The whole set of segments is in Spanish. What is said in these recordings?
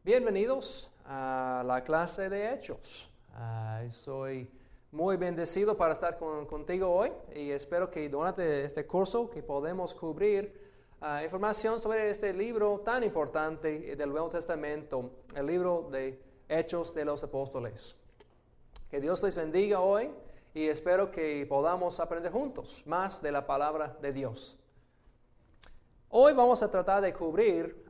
Bienvenidos a la clase de Hechos. Soy muy bendecido para estar contigo hoy y espero que durante este curso que podemos cubrir información sobre este libro tan importante del Nuevo Testamento, el libro de Hechos de los Apóstoles. Que Dios les bendiga hoy y espero que podamos aprender juntos más de la palabra de Dios. Hoy vamos a tratar de cubrir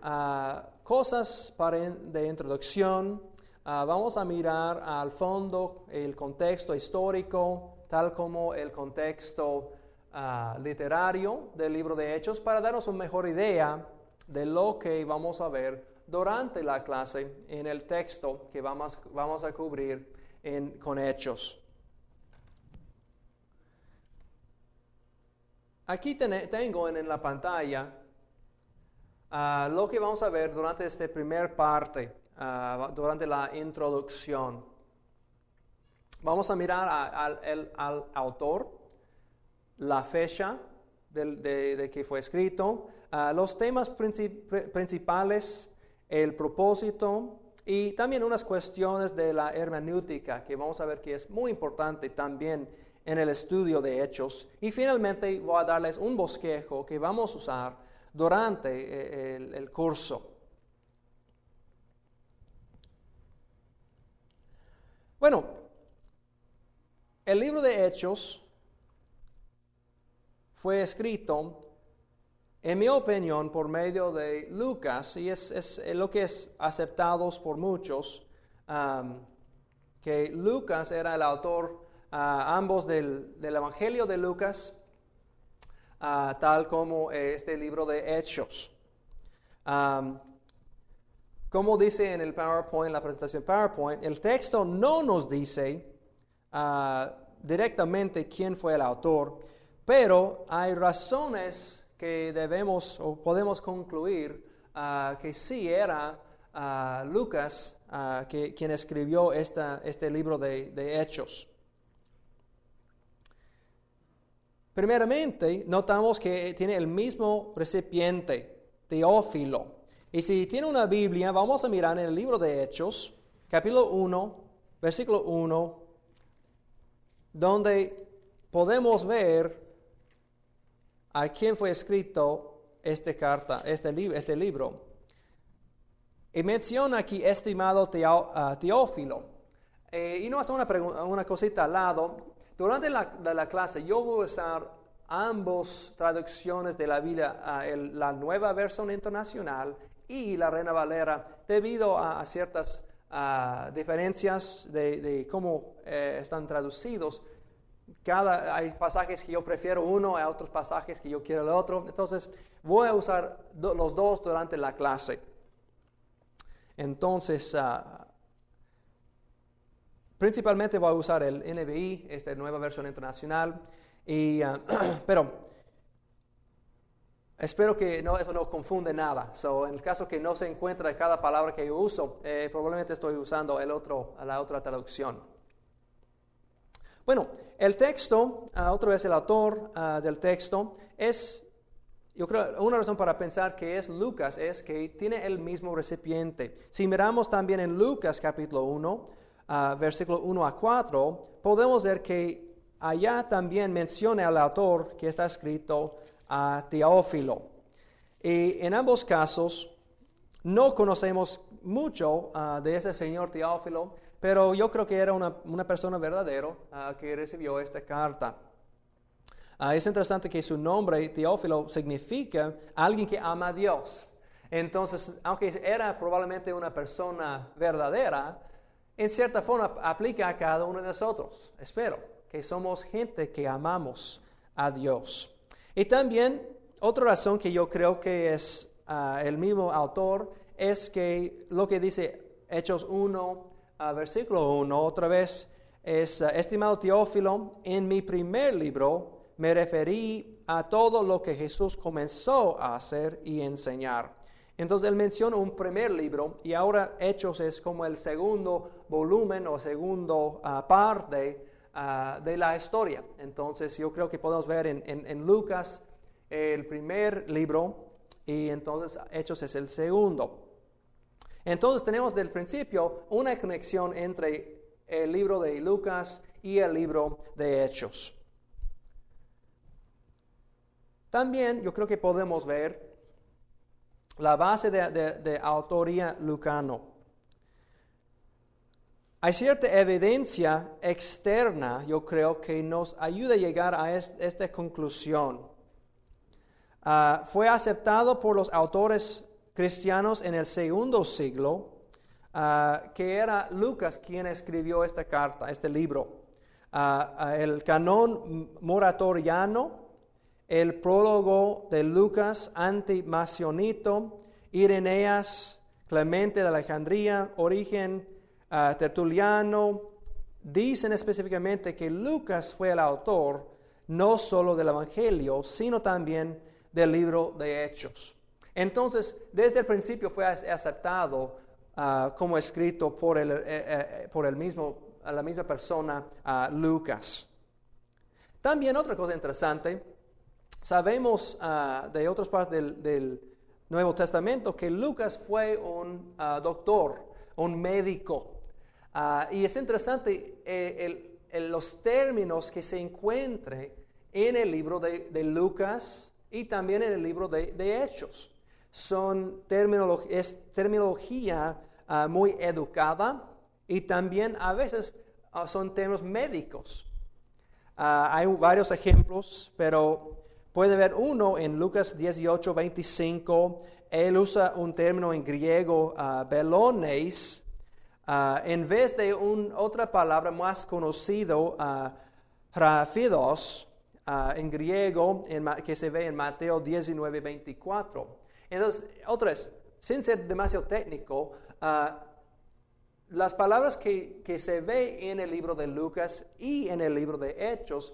cosas de introducción. Vamos a mirar al fondo el contexto histórico, tal como el contexto literario del libro de Hechos, para darnos una mejor idea de lo que vamos a ver durante la clase en el texto que vamos a cubrir con Hechos. Aquí tengo en la pantalla lo que vamos a ver durante esta primera parte, durante la introducción. Vamos a mirar al autor, la fecha de que fue escrito, los temas principales, el propósito y también unas cuestiones de la hermenéutica que vamos a ver que es muy importante también en el estudio de Hechos. Y finalmente voy a darles un bosquejo que vamos a usar durante el curso. Bueno, el libro de Hechos fue escrito, en mi opinión, por medio de Lucas, y es lo que es aceptado por muchos, que Lucas era el autor, ambos del Evangelio de Lucas, tal como este libro de Hechos. Como dice en el PowerPoint, la presentación PowerPoint, el texto no nos dice directamente quién fue el autor, pero hay razones que debemos o podemos concluir que sí era Lucas quien escribió este libro de Hechos. Primeramente, notamos que tiene el mismo recipiente, Teófilo. Y si tiene una Biblia, vamos a mirar en el libro de Hechos, capítulo 1, versículo 1, donde podemos ver a quién fue escrito esta carta, este libro. Y menciona aquí, estimado Teófilo. Y no es una cosita al lado. Durante la clase yo voy a usar ambas traducciones de la Biblia, la Nueva Versión Internacional y la Reina Valera, debido a ciertas diferencias de cómo están traducidos. Hay pasajes que yo prefiero uno, hay otros pasajes que yo quiero el otro. Entonces voy a usar los dos durante la clase. Entonces, principalmente voy a usar el NBI, esta Nueva Versión Internacional, pero espero que eso no confunde nada. En el caso que no se encuentre cada palabra que yo uso, probablemente estoy usando la otra traducción. Bueno, el texto, otra vez el autor del texto, yo creo, una razón para pensar que es Lucas es que tiene el mismo recipiente. Si miramos también en Lucas capítulo 1, versículo 1 a 4, podemos ver que allá también menciona al autor que está escrito a Teófilo. Y en ambos casos no conocemos mucho de ese señor Teófilo, pero yo creo que era una persona verdadera que recibió esta carta. Es interesante que su nombre, Teófilo, significa alguien que ama a Dios. Entonces, aunque era probablemente una persona verdadera, en cierta forma aplica a cada uno de nosotros. Espero que somos gente que amamos a Dios. Y también otra razón que yo creo que es el mismo autor es que lo que dice Hechos 1, versículo 1, otra vez es, estimado Teófilo, en mi primer libro me referí a todo lo que Jesús comenzó a hacer y enseñar. Entonces él menciona un primer libro y ahora Hechos es como el segundo volumen o segundo parte de la historia. Entonces yo creo que podemos ver en Lucas el primer libro y entonces Hechos es el segundo. Entonces tenemos del principio una conexión entre el libro de Lucas y el libro de Hechos. También yo creo que podemos ver la base de autoría lucano. Hay cierta evidencia externa, yo creo, que nos ayuda a llegar a esta conclusión. Fue aceptado por los autores cristianos en el segundo siglo, que era Lucas quien escribió esta carta, este libro. El canón moratoriano, el prólogo de Lucas, Antimacionito, Ireneas, Clemente de Alejandría, Origen, Tertuliano, dicen específicamente que Lucas fue el autor no solo del Evangelio, sino también del libro de Hechos. Entonces, desde el principio fue aceptado como escrito por la misma persona, Lucas. También otra cosa interesante, sabemos de otras partes del Nuevo Testamento que Lucas fue un doctor, un médico. Y es interesante los términos que se encuentran en el libro de Lucas y también en el libro de Hechos. Es terminología muy educada y también a veces son términos médicos. Hay varios ejemplos, pero puede ver uno en Lucas 18:25. Él usa un término en griego, belones, en vez de otra palabra más conocido, rafidos, en griego, que se ve en Mateo 19:24. Entonces, otra vez, sin ser demasiado técnico, las palabras que se ve en el libro de Lucas y en el libro de Hechos,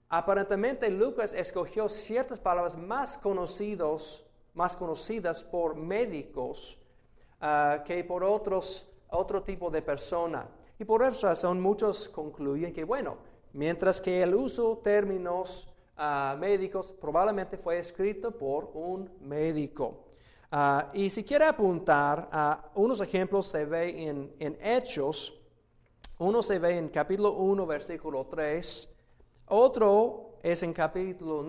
aparentemente Lucas escogió ciertas palabras más conocidas por médicos que por otro tipo de persona. Y por esa razón muchos concluyen que, bueno, mientras que él usó términos médicos, probablemente fue escrito por un médico. Y si quiere apuntar, unos ejemplos se ve en Hechos. Uno se ve en capítulo 1, versículo 3. Otro es en capítulo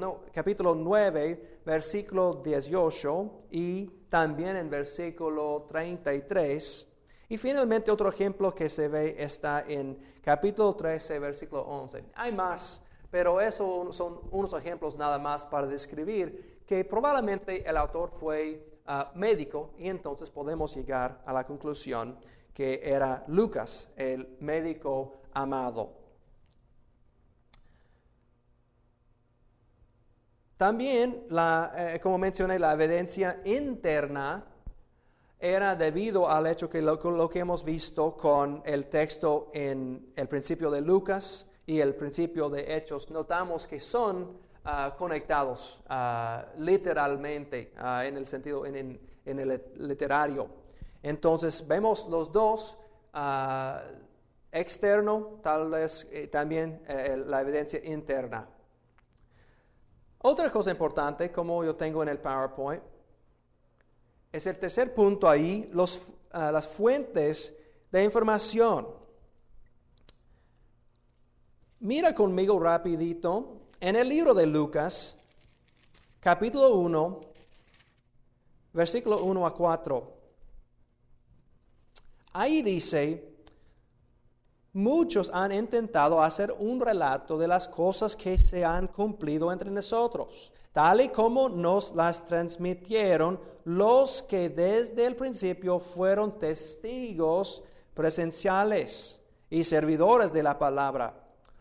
9, versículo 18 y también en versículo 33. Y finalmente otro ejemplo que se ve está en capítulo 13, versículo 11. Hay más, pero esos son unos ejemplos nada más para describir que probablemente el autor fue médico, y entonces podemos llegar a la conclusión que era Lucas, el médico amado. También, como mencioné, la evidencia interna era debido al hecho que lo que hemos visto con el texto en el principio de Lucas y el principio de Hechos. Notamos que son conectados literalmente, en el sentido, en el literario. Entonces vemos los dos, externo, tal vez también la evidencia interna. Otra cosa importante, como yo tengo en el PowerPoint, es el tercer punto ahí, las fuentes de información. Mira conmigo rapidito en el libro de Lucas, capítulo 1, versículo 1 a 4. Ahí dice: muchos han intentado hacer un relato de las cosas que se han cumplido entre nosotros, tal y como nos las transmitieron los que desde el principio fueron testigos presenciales y servidores de la palabra.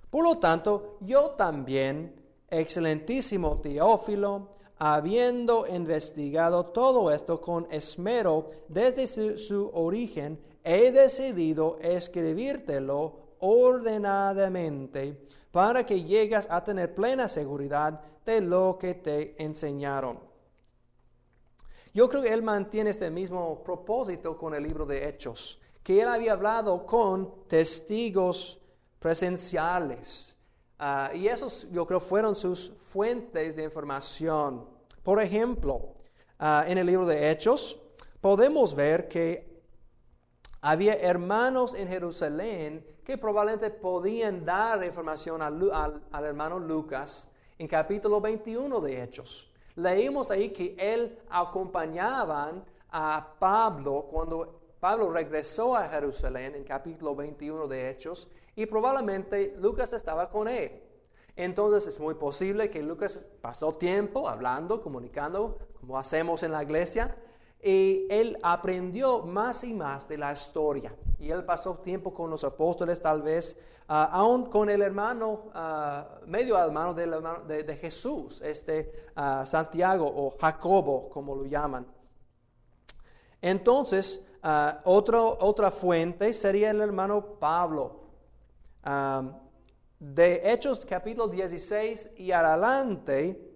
Por lo tanto, yo también, excelentísimo Teófilo, habiendo investigado todo esto con esmero desde su origen, he decidido escribírtelo ordenadamente para que llegues a tener plena seguridad de lo que te enseñaron. Yo creo que él mantiene este mismo propósito con el libro de Hechos, que él había hablado con testigos presenciales. Y esos, yo creo, fueron sus fuentes de información. Por ejemplo, en el libro de Hechos, podemos ver que había hermanos en Jerusalén que probablemente podían dar información al hermano Lucas en capítulo 21 de Hechos. Leímos ahí que él acompañaban a Pablo cuando Pablo regresó a Jerusalén en capítulo 21 de Hechos y probablemente Lucas estaba con él. Entonces es muy posible que Lucas pasó tiempo hablando, comunicando, como hacemos en la iglesia, y él aprendió más y más de la historia. Y él pasó tiempo con los apóstoles, tal vez, aún con el hermano, medio hermano de Jesús, Santiago o Jacobo, como lo llaman. Entonces, otra fuente sería el hermano Pablo. De Hechos capítulo 16 y adelante,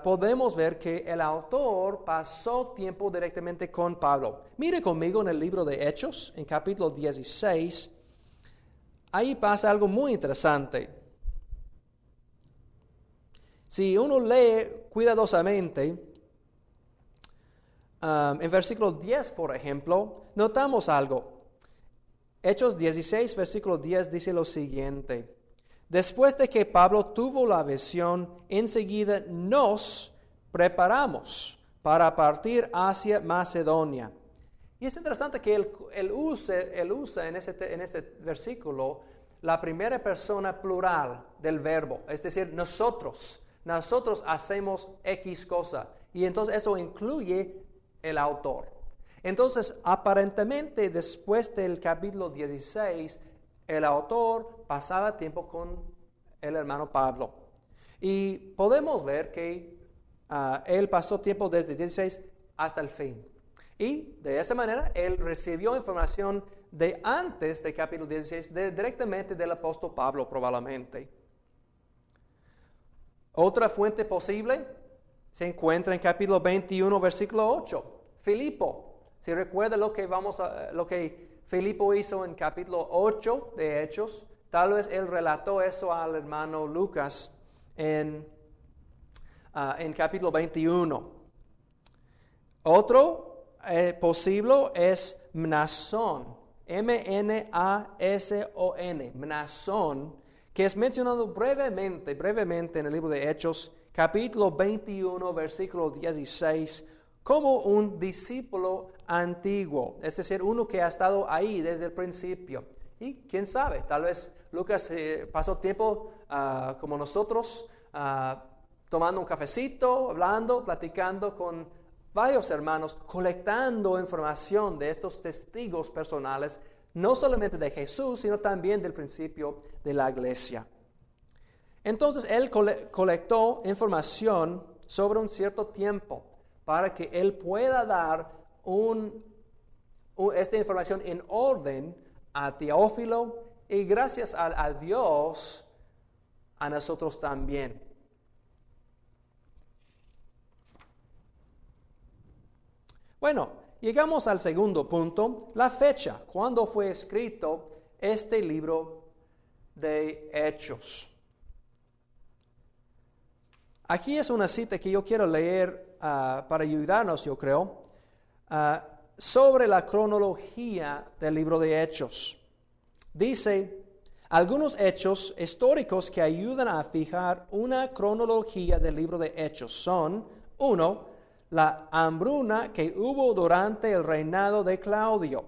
podemos ver que el autor pasó tiempo directamente con Pablo. Mire conmigo en el libro de Hechos, en capítulo 16, ahí pasa algo muy interesante. Si uno lee cuidadosamente, en versículo 10, por ejemplo, notamos algo. Hechos 16, versículo 10 dice lo siguiente: después de que Pablo tuvo la visión, enseguida nos preparamos para partir hacia Macedonia. Y es interesante que él usa en este versículo la primera persona plural del verbo, es decir, nosotros hacemos X cosa. Y entonces eso incluye el autor. Entonces, aparentemente, después del capítulo 16, el autor pasaba tiempo con el hermano Pablo. Y podemos ver que él pasó tiempo desde 16 hasta el fin. Y de esa manera, él recibió información de antes del capítulo 16, directamente del apóstol Pablo probablemente. Otra fuente posible se encuentra en capítulo 21, versículo 8. Filipo. Si recuerda lo que Filipo hizo en capítulo 8 de Hechos, tal vez él relató eso al hermano Lucas en capítulo 21. Otro posible es Mnasón, M-N-A-S-O-N, Mnasón, que es mencionado brevemente en el libro de Hechos, capítulo 21, versículo 16, como un discípulo antiguo, es decir, uno que ha estado ahí desde el principio. Y quién sabe, tal vez Lucas pasó tiempo como nosotros, tomando un cafecito, hablando, platicando con varios hermanos, colectando información de estos testigos personales, no solamente de Jesús, sino también del principio de la iglesia. Entonces, él colectó información sobre un cierto tiempo, para que él pueda dar esta información en orden a Teófilo y gracias a Dios a nosotros también. Bueno, llegamos al segundo punto, la fecha, cuando fue escrito este libro de Hechos. Aquí es una cita que yo quiero leer para ayudarnos, yo creo, sobre la cronología del libro de Hechos. Dice, algunos hechos históricos que ayudan a fijar una cronología del libro de Hechos son, 1, la hambruna que hubo durante el reinado de Claudio.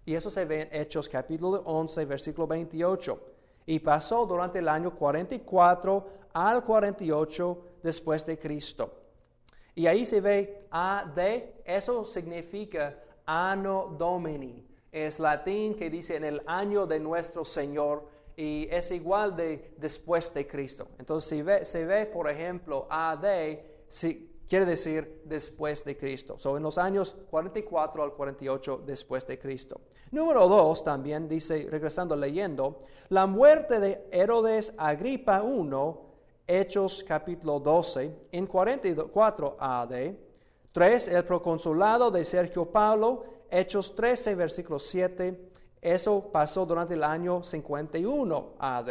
Y eso se ve en Hechos capítulo 11, versículo 28. Y pasó durante el año 44 al 48 después de Cristo. Y ahí se ve AD, eso significa Anno Domini. Es latín que dice en el año de nuestro Señor y es igual de después de Cristo. Entonces se ve por ejemplo, AD, quiere decir después de Cristo. En los años 44 al 48 después de Cristo. Número 2 también dice, regresando leyendo, la muerte de Herodes Agripa I, Hechos capítulo 12, en 44 AD. 3, el proconsulado de Sergio Paulo, Hechos 13, versículo 7. Eso pasó durante el año 51 AD.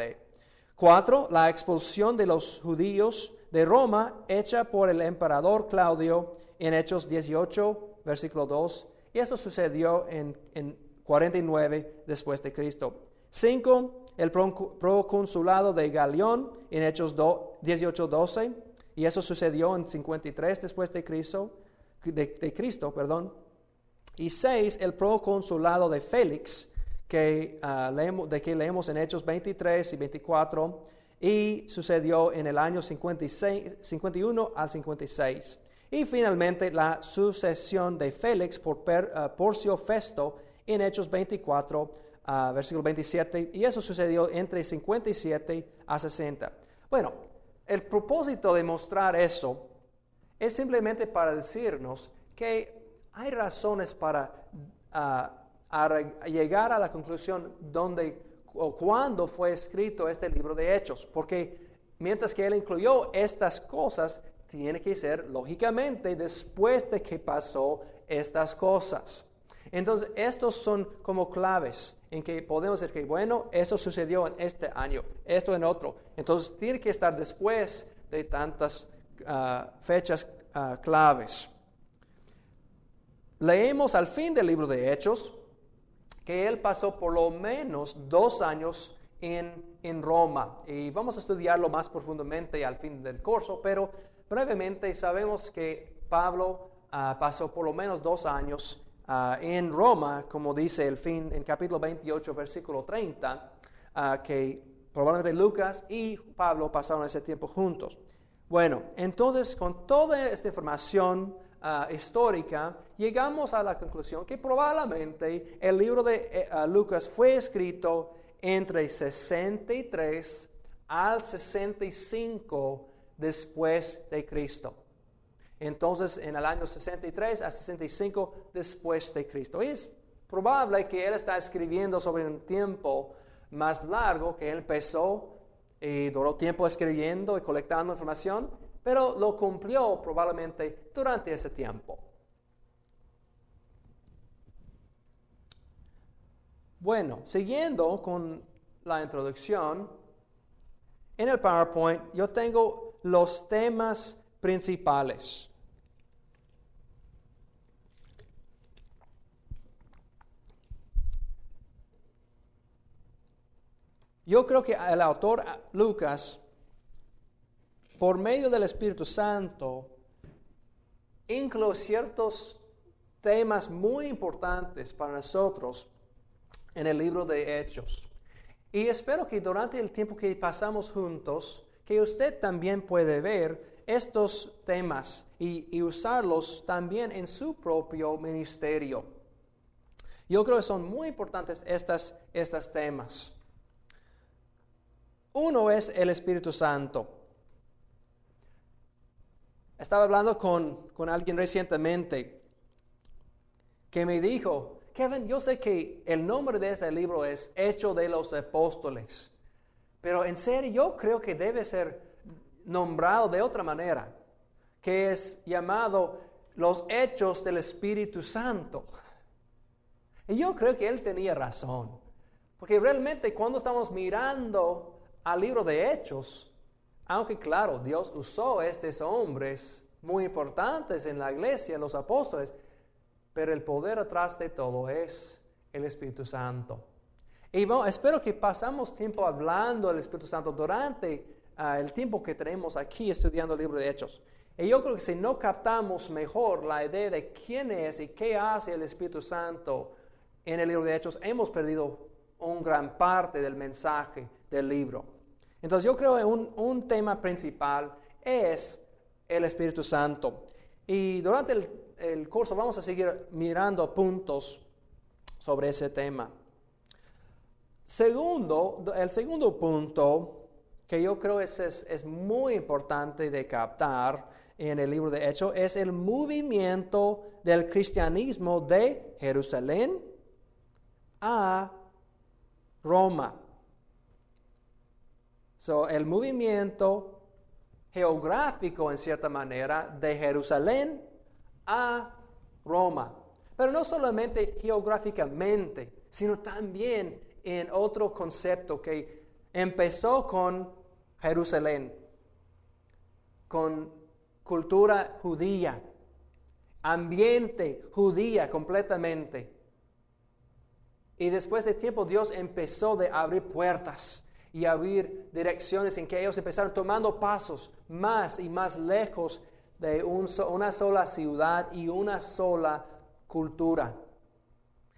4, la expulsión de los judíos de Roma, hecha por el emperador Claudio, en Hechos 18 versículo 2, y eso sucedió en 49 después de Cristo. 5, el proconsulado de Galión en Hechos 18:12, y eso sucedió en 53 después de Cristo, Y 6, el proconsulado de Félix, que leemos en Hechos 23 y 24, y sucedió en el año 51 al 56. Y finalmente la sucesión de Félix por Porcio Festo en Hechos 24, versículo 27, y eso sucedió entre 57 a 60. Bueno, el propósito de mostrar eso es simplemente para decirnos que hay razones para llegar a la conclusión dónde o cuándo fue escrito este libro de Hechos, porque mientras que él incluyó estas cosas, tiene que ser lógicamente después de que pasó estas cosas. Entonces, estos son como claves en que podemos decir que, bueno, eso sucedió en este año, esto en otro. Entonces, tiene que estar después de tantas fechas claves. Leemos al fin del libro de Hechos que él pasó por lo menos 2 años en Roma. Y vamos a estudiarlo más profundamente al fin del curso, pero brevemente sabemos que Pablo pasó por lo menos 2 años en Roma, como dice el fin en capítulo 28, versículo 30, que probablemente Lucas y Pablo pasaron ese tiempo juntos. Bueno, entonces con toda esta información histórica, llegamos a la conclusión que probablemente el libro de Lucas fue escrito entre 63 al 65 después de Cristo. Entonces, en el año 63 a 65 después de Cristo. Es probable que él está escribiendo sobre un tiempo más largo, que él empezó y duró tiempo escribiendo y colectando información, pero lo cumplió probablemente durante ese tiempo. Bueno, siguiendo con la introducción, en el PowerPoint yo tengo los temas principales. Yo creo que el autor Lucas, por medio del Espíritu Santo, incluyó ciertos temas muy importantes para nosotros en el libro de Hechos. Y espero que durante el tiempo que pasamos juntos, que usted también puede ver estos temas y usarlos también en su propio ministerio. Yo creo que son muy importantes estos temas. Uno es el Espíritu Santo. Estaba hablando con alguien recientemente que me dijo, Kevin, yo sé que el nombre de ese libro es Hechos de los Apóstoles, pero en serio yo creo que debe ser nombrado de otra manera, que es llamado Los Hechos del Espíritu Santo. Y yo creo que él tenía razón, porque realmente cuando estamos mirando al libro de Hechos, aunque claro, Dios usó a estos hombres muy importantes en la iglesia, los apóstoles, pero el poder atrás de todo es el Espíritu Santo. Y bueno, espero que pasamos tiempo hablando del Espíritu Santo durante el tiempo que tenemos aquí estudiando el libro de Hechos. Y yo creo que si no captamos mejor la idea de quién es y qué hace el Espíritu Santo en el libro de Hechos, hemos perdido una gran parte del mensaje del libro. Entonces yo creo que un tema principal es el Espíritu Santo. Y durante el curso vamos a seguir mirando puntos sobre ese tema. El segundo punto que yo creo es muy importante de captar en el libro de Hechos es el movimiento del cristianismo de Jerusalén a Roma. El movimiento geográfico, en cierta manera, de Jerusalén a Roma. Pero no solamente geográficamente, sino también en otro concepto que empezó con Jerusalén, con cultura judía. ambiente judía completamente. Y después de tiempo Dios empezó a abrir puertas y abrir direcciones en que ellos empezaron tomando pasos más y más lejos de una sola ciudad y una sola cultura.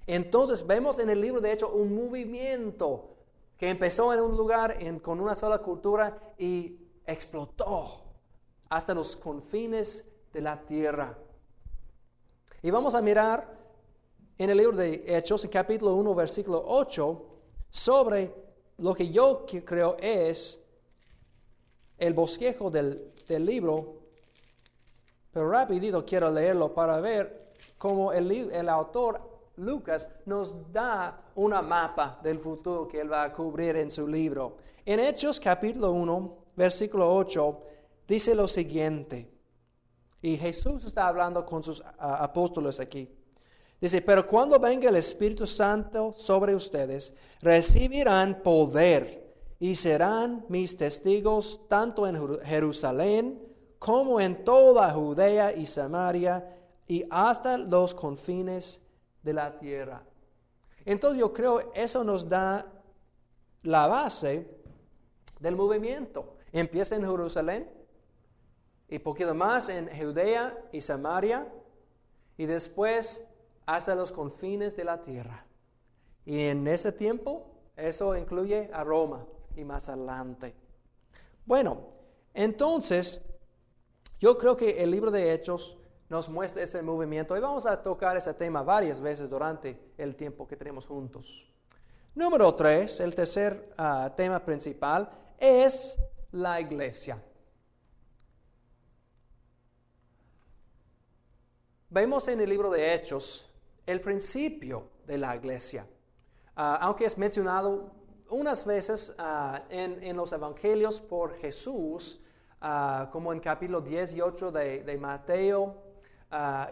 Entonces vemos en el libro de Hechos un movimiento que empezó en un lugar con una sola cultura y explotó hasta los confines de la tierra. Y vamos a mirar en el libro de Hechos, en capítulo 1, versículo 8, sobre lo que yo creo es el bosquejo del libro, pero rapidito quiero leerlo para ver cómo el autor Lucas nos da una mapa del futuro que él va a cubrir en su libro. En Hechos capítulo 1, versículo 8, dice lo siguiente, y Jesús está hablando con sus apóstoles aquí. Dice, pero cuando venga el Espíritu Santo sobre ustedes, recibirán poder y serán mis testigos tanto en Jerusalén como en toda Judea y Samaria y hasta los confines de la tierra. Entonces yo creo eso nos da la base del movimiento. Empieza en Jerusalén y poquito más en Judea y Samaria y después hasta los confines de la tierra. Y en ese tiempo, eso incluye a Roma y más adelante. Bueno, entonces, yo creo que el libro de Hechos nos muestra ese movimiento y vamos a tocar ese tema varias veces durante el tiempo que tenemos juntos. Número 3, el tercer tema principal, es la iglesia. Vemos en el libro de Hechos el principio de la iglesia. Aunque es mencionado unas veces en los evangelios por Jesús, como en capítulo 18 de Mateo,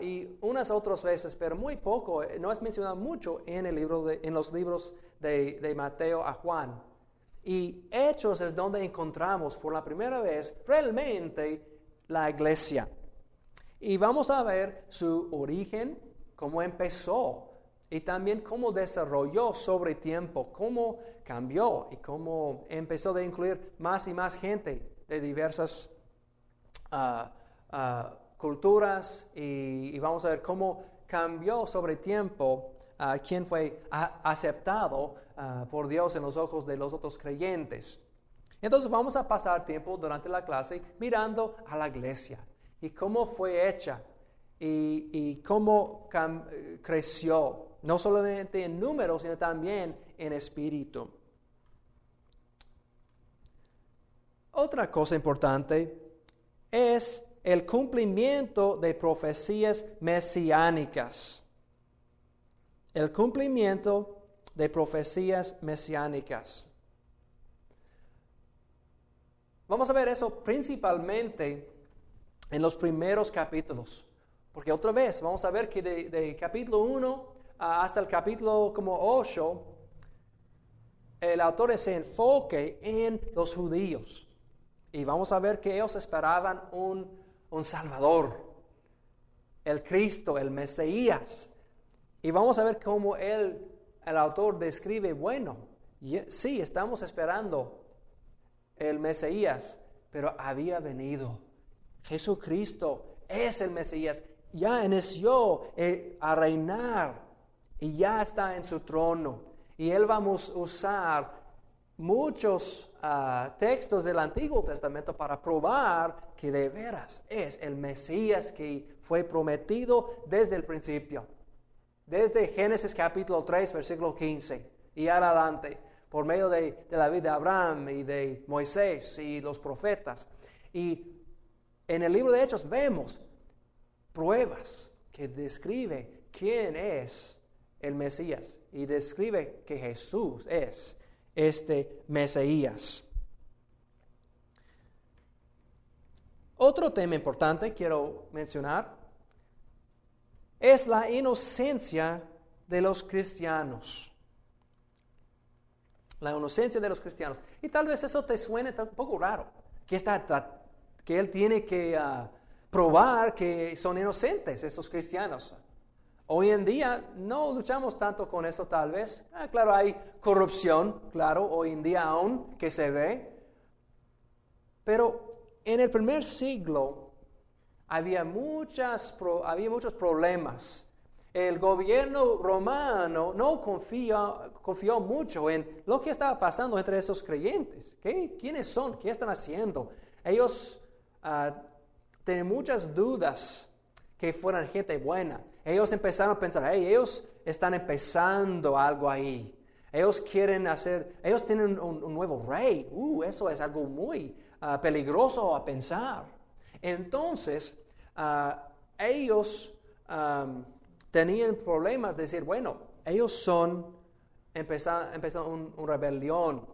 y unas otras veces, pero muy poco, no es mencionado mucho en los libros de Mateo a Juan. Y Hechos es donde encontramos por la primera vez realmente la iglesia. Y vamos a ver su origen, cómo empezó y también cómo desarrolló sobre tiempo, cómo cambió y cómo empezó a incluir más y más gente de diversas culturas y vamos a ver cómo cambió sobre tiempo quién fue aceptado por Dios en los ojos de los otros creyentes. Entonces vamos a pasar tiempo durante la clase mirando a la iglesia y cómo fue hecha y cómo creció, no solamente en números, sino también en espíritu. Otra cosa importante es el cumplimiento de profecías mesiánicas. El cumplimiento de profecías mesiánicas. Vamos a ver eso principalmente en los primeros capítulos. Porque otra vez vamos a ver que de capítulo 1 hasta el capítulo como 8, el autor se enfoque en los judíos. Y vamos a ver que ellos esperaban un Salvador, el Cristo, el Mesías. Y vamos a ver cómo el autor describe, bueno, sí, estamos esperando el Mesías, pero había venido. Jesucristo es el Mesías. Ya inició a reinar y ya está en su trono. Y él vamos a usar muchos textos del Antiguo Testamento para probar que de veras es el Mesías que fue prometido desde el principio. Desde Génesis capítulo 3, versículo 15 y adelante, por medio de la vida de Abraham y de Moisés y los profetas. Y en el libro de Hechos vemos pruebas que describe quién es el Mesías y describe que Jesús es este Mesías. Otro tema importante quiero mencionar es la inocencia de los cristianos. La inocencia de los cristianos. Y tal vez eso te suene un poco raro, que él tiene que probar que son inocentes estos cristianos. Hoy en día no luchamos tanto con eso tal vez. Claro, hay corrupción, claro, hoy en día aún que se ve. Pero en el primer siglo había muchos problemas. El gobierno romano no confió mucho en lo que estaba pasando entre esos creyentes. ¿Quiénes son? ¿Qué están haciendo? Ellos tienen muchas dudas que fueran gente buena. Ellos empezaron a pensar, ellos están empezando algo ahí. Ellos tienen un nuevo rey. Eso es algo muy peligroso a pensar. Entonces, ellos tenían problemas de decir, bueno, ellos empezaron una rebelión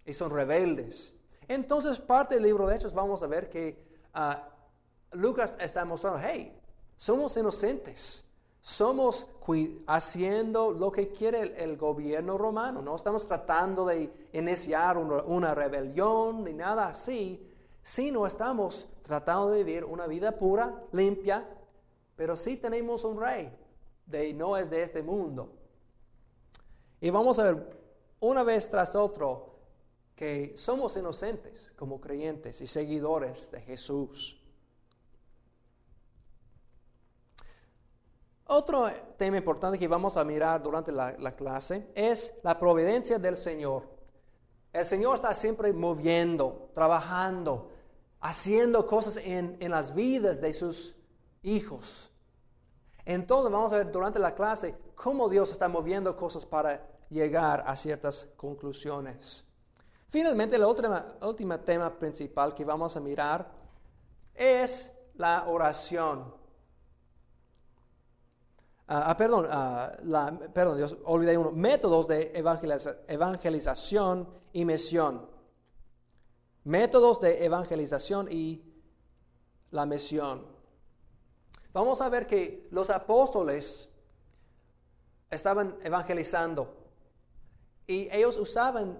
y son rebeldes. Entonces, parte del libro de Hechos vamos a ver que Lucas está mostrando, somos inocentes. Somos haciendo lo que quiere el gobierno romano. No estamos tratando de iniciar una rebelión ni nada así, sino estamos tratando de vivir una vida pura, limpia, pero sí tenemos un rey, no es de este mundo. Y vamos a ver una vez tras otro que somos inocentes como creyentes y seguidores de Jesús. Otro tema importante que vamos a mirar durante la clase es la providencia del Señor. El Señor está siempre moviendo, trabajando, haciendo cosas en las vidas de sus hijos. Entonces vamos a ver durante la clase cómo Dios está moviendo cosas para llegar a ciertas conclusiones. Finalmente, el último tema principal que vamos a mirar es la oración. Dios, olvidé uno. Métodos de evangelización y misión. Métodos de evangelización y la misión. Vamos a ver que los apóstoles estaban evangelizando y ellos usaban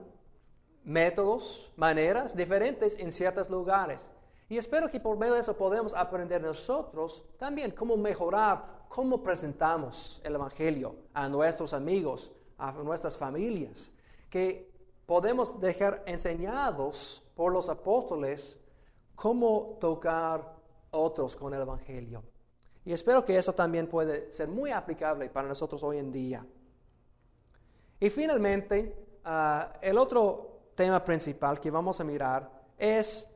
métodos, maneras diferentes en ciertos lugares. Y espero que por medio de eso podamos aprender nosotros también cómo mejorar, cómo presentamos el Evangelio a nuestros amigos, a nuestras familias, que podemos dejar enseñados por los apóstoles cómo tocar otros con el Evangelio. Y espero que eso también puede ser muy aplicable para nosotros hoy en día. Y finalmente, el otro tema principal que vamos a mirar es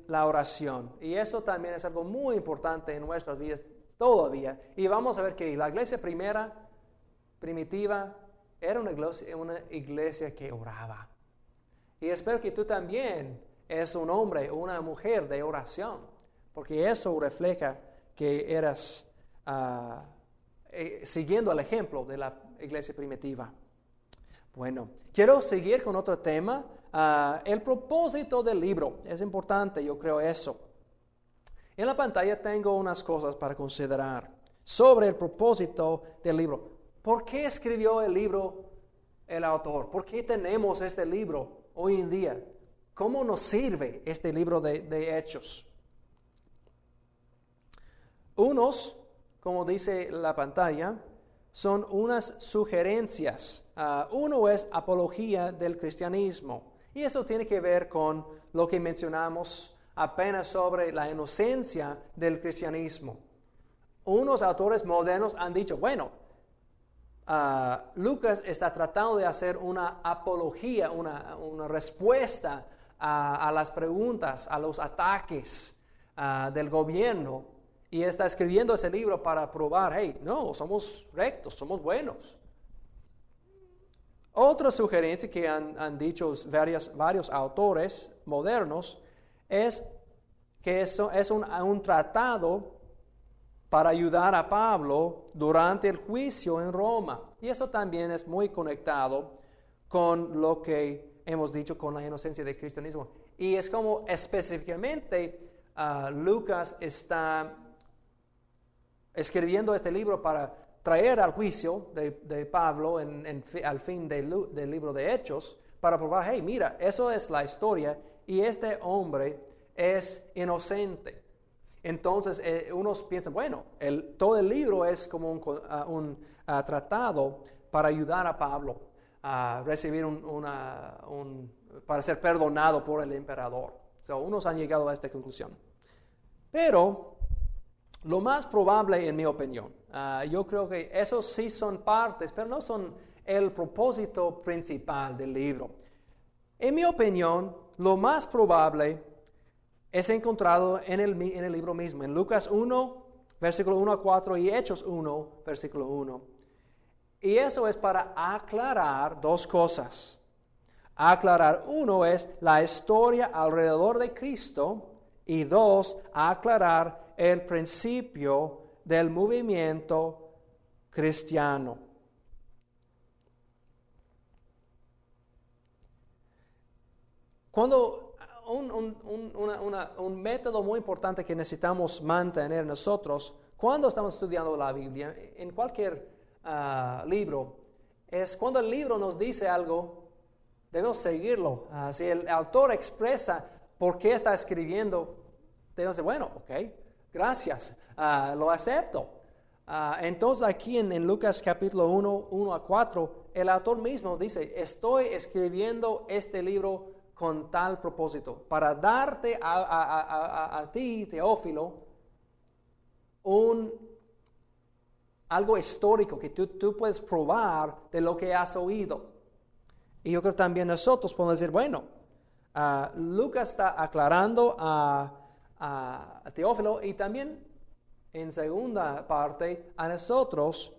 la oración. Y eso también es algo muy importante en nuestras vidas todavía. Y vamos a ver que la iglesia primitiva, era una iglesia que oraba. Y espero que tú también eres un hombre o una mujer de oración, porque eso refleja que eras siguiendo el ejemplo de la iglesia primitiva. Bueno, quiero seguir con otro tema. El propósito del libro. Es importante, yo creo eso. En la pantalla tengo unas cosas para considerar sobre el propósito del libro. ¿Por qué escribió el libro el autor? ¿Por qué tenemos este libro hoy en día? ¿Cómo nos sirve este libro de Hechos? Unos, como dice la pantalla, son unas sugerencias. Uno es apología del cristianismo. Y eso tiene que ver con lo que mencionamos apenas sobre la inocencia del cristianismo. Unos autores modernos han dicho, bueno, Lucas está tratando de hacer una apología, una respuesta a las preguntas, a los ataques del gobierno, y está escribiendo ese libro para probar, no, somos rectos, somos buenos. Otra sugerencia que han dicho varios autores modernos es que eso es un tratado para ayudar a Pablo durante el juicio en Roma. Y eso también es muy conectado con lo que hemos dicho con la inocencia del cristianismo. Y es como específicamente Lucas está escribiendo este libro para traer al juicio de Pablo al fin del libro de Hechos, para probar, mira, eso es la historia y este hombre es inocente. Entonces, unos piensan, bueno, todo el libro es como un tratado para ayudar a Pablo a recibir para ser perdonado por el emperador. Unos han llegado a esta conclusión. Pero lo más probable, en mi opinión, yo creo que esos sí son partes, pero no son el propósito principal del libro. En mi opinión, lo más probable es encontrado en el libro mismo, en Lucas 1, versículo 1 a 4 y Hechos 1, versículo 1. Y eso es para aclarar dos cosas. Aclarar, uno es la historia alrededor de Cristo y dos, aclarar el principio del movimiento cristiano. Cuando un método muy importante que necesitamos mantener nosotros cuando estamos estudiando la Biblia, en cualquier libro, es cuando el libro nos dice algo, debemos seguirlo. Si el autor expresa por qué está escribiendo, debemos decir, bueno, ok, gracias, lo acepto. Entonces aquí en Lucas capítulo 1 a 4, el autor mismo dice, estoy escribiendo este libro con tal propósito, para darte a ti, Teófilo, algo histórico que tú puedes probar de lo que has oído. Y yo creo que también nosotros podemos decir, bueno, Lucas está aclarando a Teófilo y también en segunda parte a nosotros,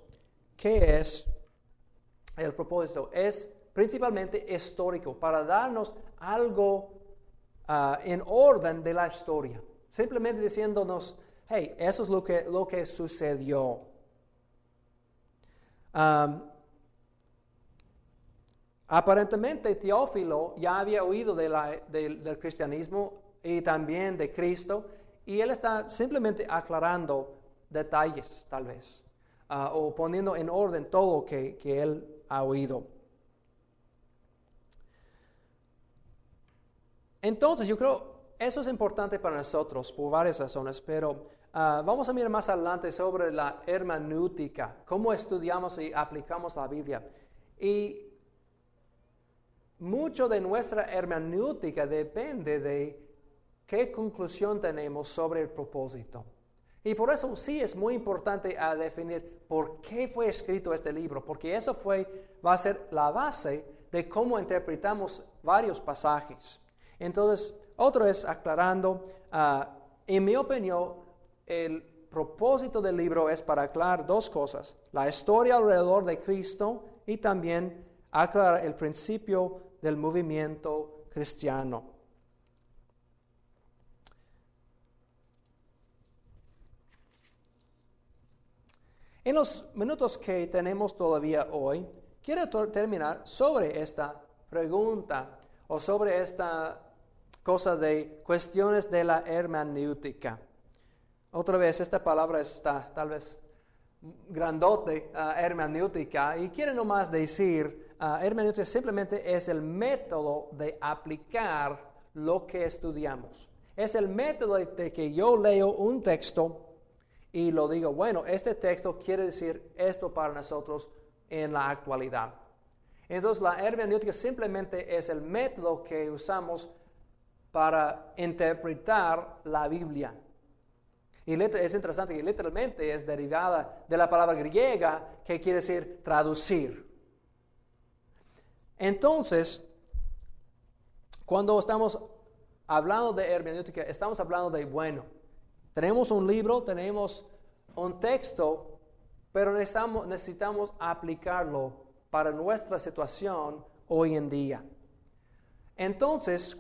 ¿qué es el propósito? Es principalmente histórico, para darnos algo en orden de la historia. Simplemente diciéndonos, hey, eso es lo que sucedió. Aparentemente Teófilo ya había oído del cristianismo y también de Cristo, y él está simplemente aclarando detalles, tal vez, o poniendo en orden todo lo que él ha oído. Entonces, yo creo eso es importante para nosotros por varias razones, pero vamos a mirar más adelante sobre la hermenéutica, cómo estudiamos y aplicamos la Biblia. Y mucho de nuestra hermenéutica depende de qué conclusión tenemos sobre el propósito. Y por eso sí es muy importante definir por qué fue escrito este libro, porque eso va a ser la base de cómo interpretamos varios pasajes. Entonces, otra vez aclarando, en mi opinión, el propósito del libro es para aclarar dos cosas, la historia alrededor de Cristo y también aclarar el principio del movimiento cristiano. En los minutos que tenemos todavía hoy, quiero terminar sobre esta pregunta o sobre esta cosa de cuestiones de la hermenéutica. Otra vez, esta palabra está tal vez grandote, hermenéutica, y quiere nomás decir, hermenéutica simplemente es el método de aplicar lo que estudiamos. Es el método de que yo leo un texto y lo digo, bueno, este texto quiere decir esto para nosotros en la actualidad. Entonces, la hermenéutica simplemente es el método que usamos para interpretar la Biblia. Y es interesante que literalmente es derivada de la palabra griega que quiere decir traducir. Entonces, cuando estamos hablando de hermenéutica, estamos hablando de, bueno, tenemos un libro, tenemos un texto, pero necesitamos aplicarlo para nuestra situación hoy en día. Entonces,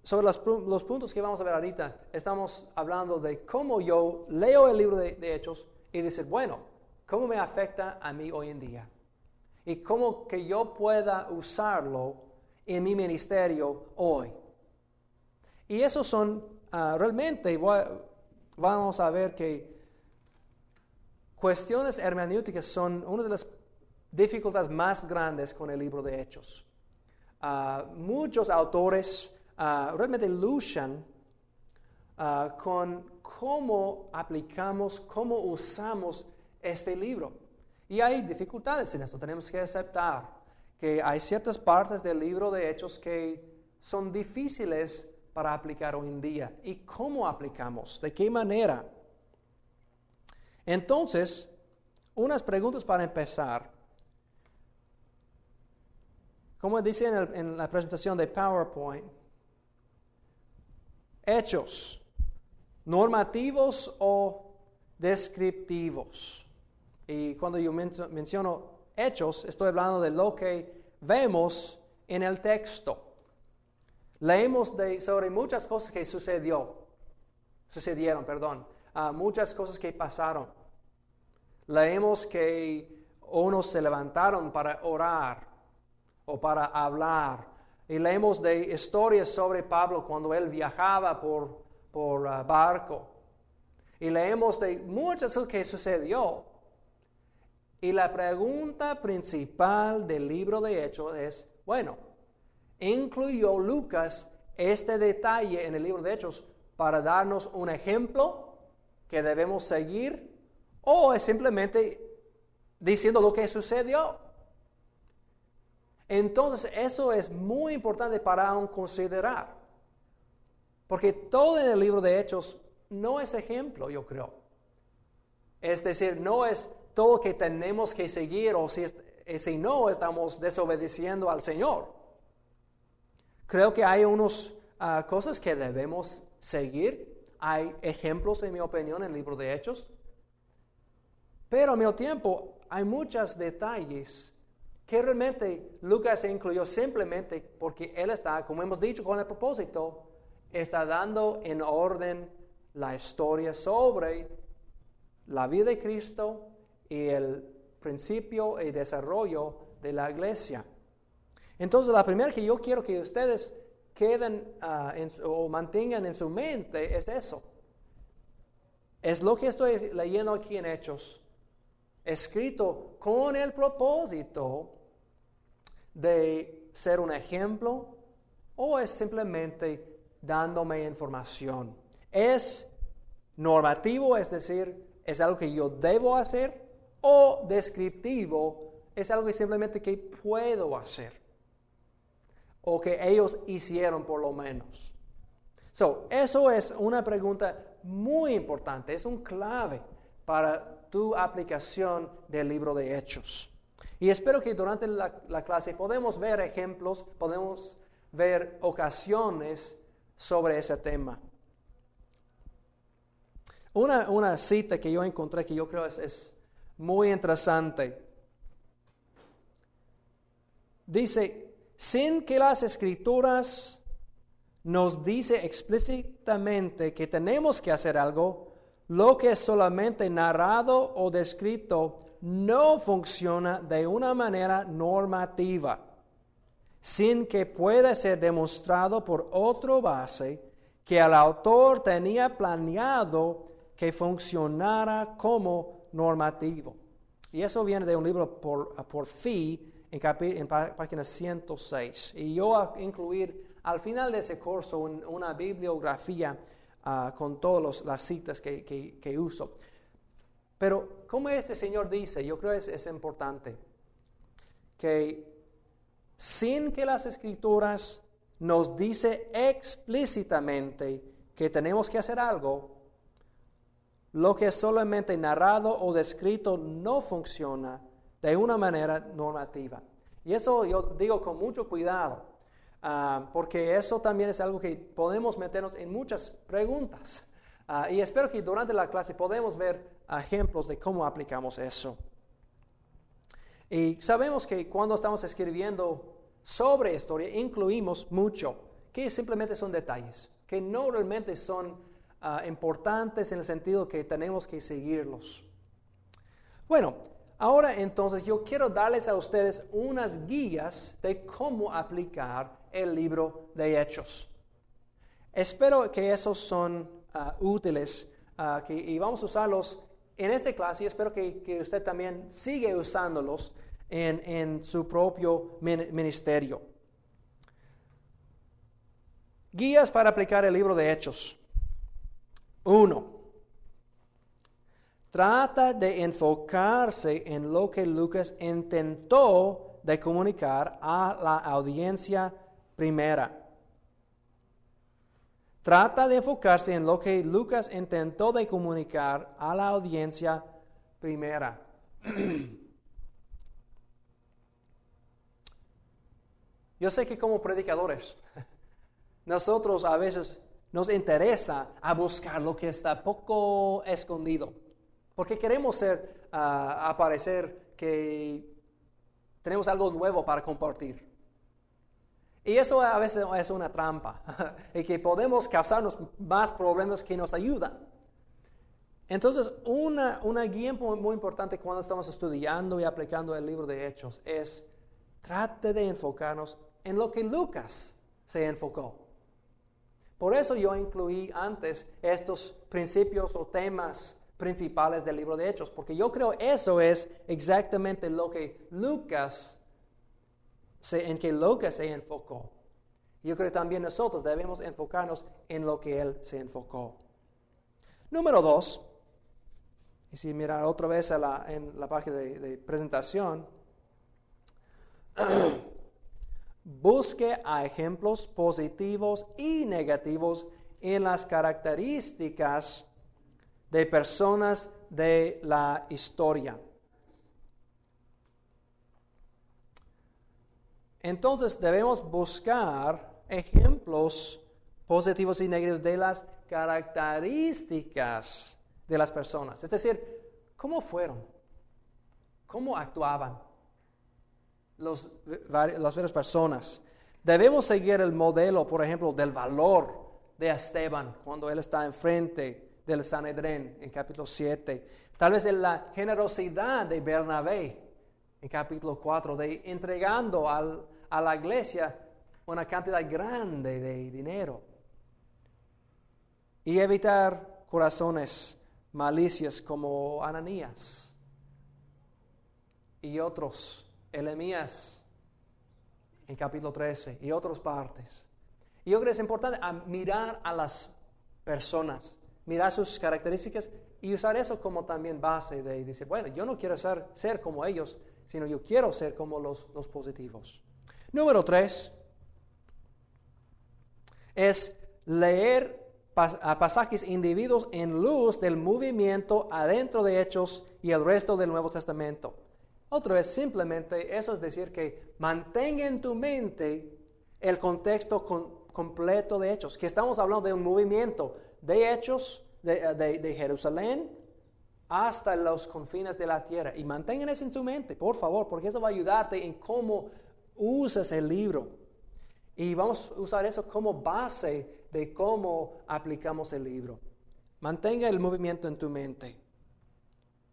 sobre los puntos que vamos a ver ahorita, estamos hablando de cómo yo leo el libro de Hechos y decir, bueno, ¿cómo me afecta a mí hoy en día? Y cómo que yo pueda usarlo en mi ministerio hoy. Y esos son, realmente, vamos a ver que cuestiones hermenéuticas son una de las dificultades más grandes con el libro de Hechos. Muchos autores realmente luchan con cómo aplicamos, cómo usamos este libro. Y hay dificultades en esto. Tenemos que aceptar que hay ciertas partes del libro de Hechos que son difíciles para aplicar hoy en día. ¿Y cómo aplicamos? ¿De qué manera? Entonces, unas preguntas para empezar. Como dice en la presentación de PowerPoint, hechos, normativos o descriptivos. Y cuando yo menciono hechos, estoy hablando de lo que vemos en el texto. Leemos sobre muchas cosas que sucedieron, muchas cosas que pasaron. Leemos que unos se levantaron para orar o para hablar. Y leemos de historias sobre Pablo cuando él viajaba por barco. Y leemos de muchas cosas que sucedió. Y la pregunta principal del libro de Hechos es, bueno, ¿incluyó Lucas este detalle en el libro de Hechos para darnos un ejemplo que debemos seguir? ¿O es simplemente diciendo lo que sucedió? Entonces, eso es muy importante para aún considerar. Porque todo en el libro de Hechos no es ejemplo, yo creo. Es decir, no es todo lo que tenemos que seguir, o si no, estamos desobedeciendo al Señor. Creo que hay unas cosas que debemos seguir. Hay ejemplos, en mi opinión, en el libro de Hechos. Pero al mismo tiempo, hay muchos detalles que realmente Lucas incluyó simplemente porque él está, como hemos dicho con el propósito, está dando en orden la historia sobre la vida de Cristo y el principio y desarrollo de la iglesia. Entonces, la primera que yo quiero que ustedes queden o mantengan en su mente es eso. Es lo que estoy leyendo aquí en Hechos, escrito con el propósito de ser un ejemplo, o es simplemente dándome información. Es normativo, es decir, es algo que yo debo hacer, o descriptivo, es algo que simplemente que puedo hacer, o que ellos hicieron por lo menos. Eso es una pregunta muy importante, es un clave para tu aplicación del libro de Hechos. Y espero que durante la clase podamos ver ejemplos, podemos ver ocasiones sobre ese tema. Una cita que yo encontré que yo creo es muy interesante. Dice, sin que las Escrituras nos dice explícitamente que tenemos que hacer algo, lo que es solamente narrado o descrito no funciona de una manera normativa, sin que pueda ser demostrado por otra base que el autor tenía planeado que funcionara como normativo. Y eso viene de un libro por Fee en página 106. Y yo voy a incluir al final de ese curso una bibliografía con todas las citas que uso. Pero como este señor dice, yo creo que es importante que sin que las Escrituras nos dice explícitamente que tenemos que hacer algo, lo que es solamente narrado o descrito no funciona de una manera normativa. Y eso yo digo con mucho cuidado, porque eso también es algo que podemos meternos en muchas preguntas. Y espero que durante la clase podamos ver ejemplos de cómo aplicamos eso. Y sabemos que cuando estamos escribiendo sobre historia, incluimos mucho, que simplemente son detalles, que no realmente son importantes en el sentido que tenemos que seguirlos. Bueno, ahora entonces yo quiero darles a ustedes unas guías de cómo aplicar el libro de Hechos. Espero que esos son útiles y vamos a usarlos en esta clase, y espero que usted también siga usándolos en su propio ministerio. Guías para aplicar el libro de Hechos. 1. trata de enfocarse en lo que Lucas intentó de comunicar a la audiencia primera. Trata de enfocarse en lo que Lucas intentó de comunicar a la audiencia primera. Yo sé que como predicadores, nosotros a veces nos interesa a buscar lo que está poco escondido, porque queremos aparecer que tenemos algo nuevo para compartir. Y eso a veces es una trampa, y que podemos causarnos más problemas que nos ayudan. Entonces, una guía muy importante cuando estamos estudiando y aplicando el libro de Hechos es trate de enfocarnos en lo que Lucas se enfocó. Por eso yo incluí antes estos principios o temas principales del libro de Hechos, porque yo creo eso es exactamente lo que Lucas se enfocó. Yo creo que también nosotros debemos enfocarnos en lo que él se enfocó. Número 2, y si mirar otra vez en la página de presentación, busque a ejemplos positivos y negativos en las características de personas de la historia. Entonces debemos buscar ejemplos positivos y negativos de las características de las personas. Es decir, ¿cómo fueron? ¿Cómo actuaban las varias personas? Debemos seguir el modelo, por ejemplo, del valor de Esteban cuando él está enfrente del Sanedrín en capítulo 7. Tal vez en la generosidad de Bernabé en capítulo 4, de entregando a la iglesia una cantidad grande de dinero. Y evitar corazones malicias como Ananías y otros, Elemías en capítulo 13 y otras partes. Y yo creo que es importante mirar a las personas, mirar sus características y usar eso como también base de decir, bueno, yo no quiero ser como ellos, sino yo quiero ser como los positivos. Número 3 es leer pasajes individuos en luz del movimiento adentro de Hechos y el resto del Nuevo Testamento. Otro es simplemente, eso es decir que mantenga en tu mente el contexto completo de Hechos, que estamos hablando de un movimiento de Hechos de Jerusalén hasta los confines de la tierra. Y mantengan eso en su mente, por favor, porque eso va a ayudarte en cómo usas el libro. Y vamos a usar eso como base de cómo aplicamos el libro. Mantenga el movimiento en tu mente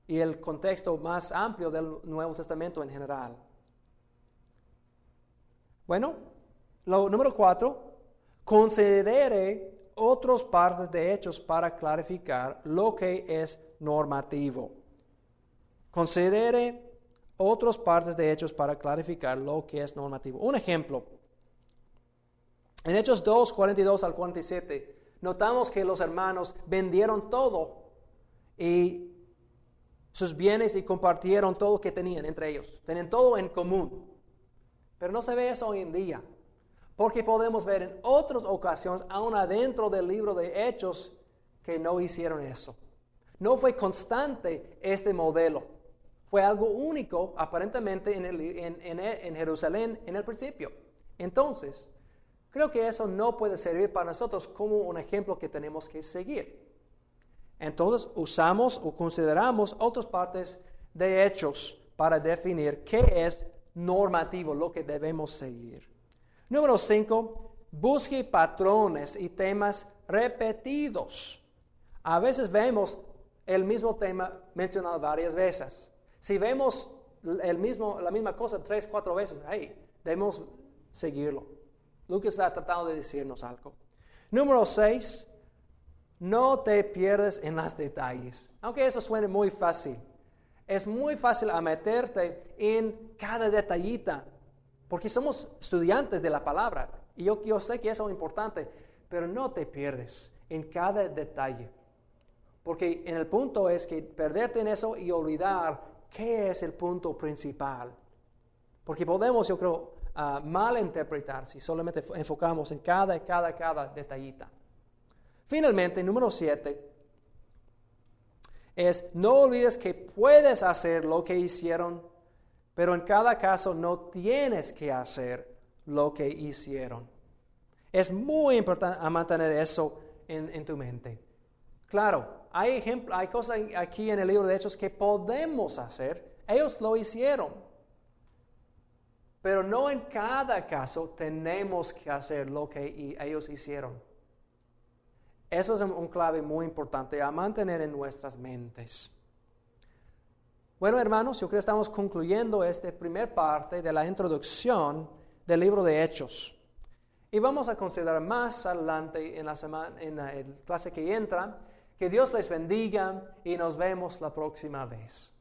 y el contexto más amplio del Nuevo Testamento en general. Bueno, número 4, considere otras partes de Hechos para clarificar lo que es normativo. Considere otras partes de Hechos para clarificar lo que es normativo. Un ejemplo. En Hechos 2, 42 al 47, notamos que los hermanos vendieron todo y sus bienes y compartieron todo lo que tenían entre ellos. Tenían todo en común. Pero no se ve eso hoy en día. Porque podemos ver en otras ocasiones, aún adentro del libro de Hechos, que no hicieron eso. No fue constante este modelo. Fue algo único, aparentemente, en Jerusalén en el principio. Entonces, creo que eso no puede servir para nosotros como un ejemplo que tenemos que seguir. Entonces, usamos o consideramos otras partes de Hechos para definir qué es normativo, lo que debemos seguir. Número 5, busque patrones y temas repetidos. A veces vemos el mismo tema mencionado varias veces. Si vemos la misma cosa 3, 4 veces, debemos seguirlo. Lucas está tratando de decirnos algo. Número 6, no te pierdes en los detalles. Aunque eso suene muy fácil. Es muy fácil a meterte en cada detallita. Porque somos estudiantes de la palabra. Y yo sé que eso es importante. Pero no te pierdes en cada detalle. Porque en el punto es que perderte en eso y olvidar qué es el punto principal. Porque podemos, yo creo, malinterpretar si solamente enfocamos en cada detallita. Finalmente, número 7, es no olvides que puedes hacer lo que hicieron, pero en cada caso no tienes que hacer lo que hicieron. Es muy importante mantener eso en tu mente. Claro, hay cosas aquí en el libro de Hechos que podemos hacer. Ellos lo hicieron. Pero no en cada caso tenemos que hacer lo que ellos hicieron. Eso es un clave muy importante a mantener en nuestras mentes. Bueno, hermanos, yo creo que estamos concluyendo esta primera parte de la introducción del libro de Hechos. Y vamos a considerar más adelante en la clase que entra. Que Dios les bendiga y nos vemos la próxima vez.